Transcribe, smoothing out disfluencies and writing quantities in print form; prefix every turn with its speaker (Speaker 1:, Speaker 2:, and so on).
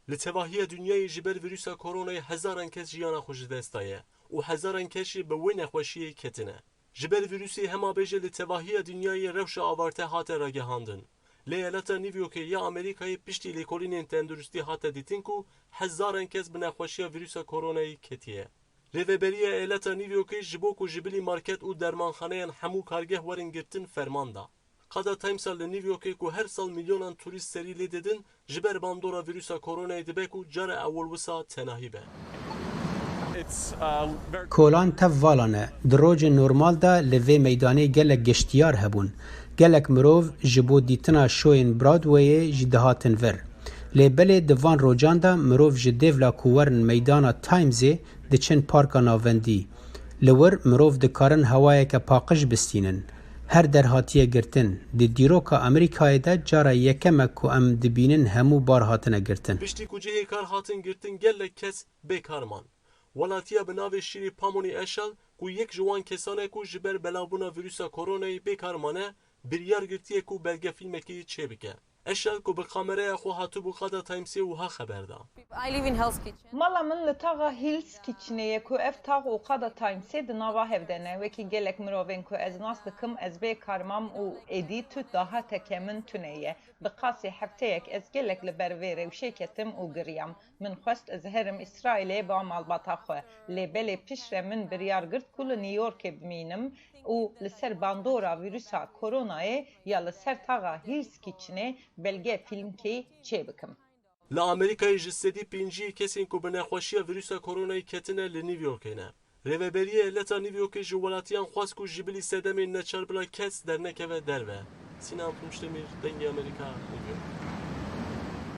Speaker 1: لتواهی دنیای جبر ویروس کرونا هزاران کس جیانا خوش دستایه و هزاران کشی به وی نخوشی کتنه. جبر ویروسی هما بیجه لتواهی دنیای روش آورته هات راگهاندن. لیالت نیویورک یا آمریکای پشتی لیکولین تندرستی هات دیتین کو هزاران کس به نخوشی ویروس کرونا کتیه. ریوبری ایالت نیویورک جبوک و جبلی مارکت و درمانخانه همو کارگه ورن گرتن فرماندا. قدا تایمس لنیویورک کو هر سال میلیونان توریست سری لیدن جبر باندورا ویروس کرونا دبکو جار اول وسا تناهیبه.
Speaker 2: کولان تفوالانه دروج نورمال دا لوی میدانی گلک گشتیار هبون گلک مروف جبو دیتنا شوین برادوی جدهاتن ور لیبل دوان روجان دا مروف جدیولا کوورن میدانا تایمزی دچن پارکا ناوندی لور مروف دکارن هوای که پاقش بستینن هر در هاتیه گرتن دی دیروکا امریکای دا جارا یکمک کو ام دبینن همو بار هاتنه گرتن
Speaker 1: پشتی کو جهی کار هاتن گرتن گلک کس بیکارمان ولاتیا بناو شیری پامونی اشل کو یک جوان کسانه کو جبر بلابونا ویروس کرونا بیکارمانه بریار گرتیه کو بلگه فیلمکی چه بکه اشل کو به کامره خو هاتو بو قدا تایمسی و ها خبر دا.
Speaker 3: I live in Hell's Kitchen.
Speaker 4: مالا من لتاغا هیلز کیچنیه کو اف تاغ و قدا تایمسی دناوا هفدنه وکی گلک مروین کو از ناس دکم از بی کارمام و ایدی تو داها تکمن تونیه بقاسی هفته یک از گلک لبرویره و شیکتم و گریم من خواست از هرم اسرائیلی با مالباتا خواه لیبلی پیشره من بریار گرد کل نیورک بمینم و لسر باندورا ویروسا کورونای یا لسر تاغا هیلز کیچنه بلگه فیلم کی چه بکم.
Speaker 1: لا امریکای جسدی پینجی کسی کو به نخوشی ویروس کرونا کتنه لنیویورک نه. ریوبری ایالت نیویورک جوالاتیان خواست کو جبلی سدم نچار بلا کس در نکوه دروه. سینام پمشتمیر دنگ امریکا نیویورک.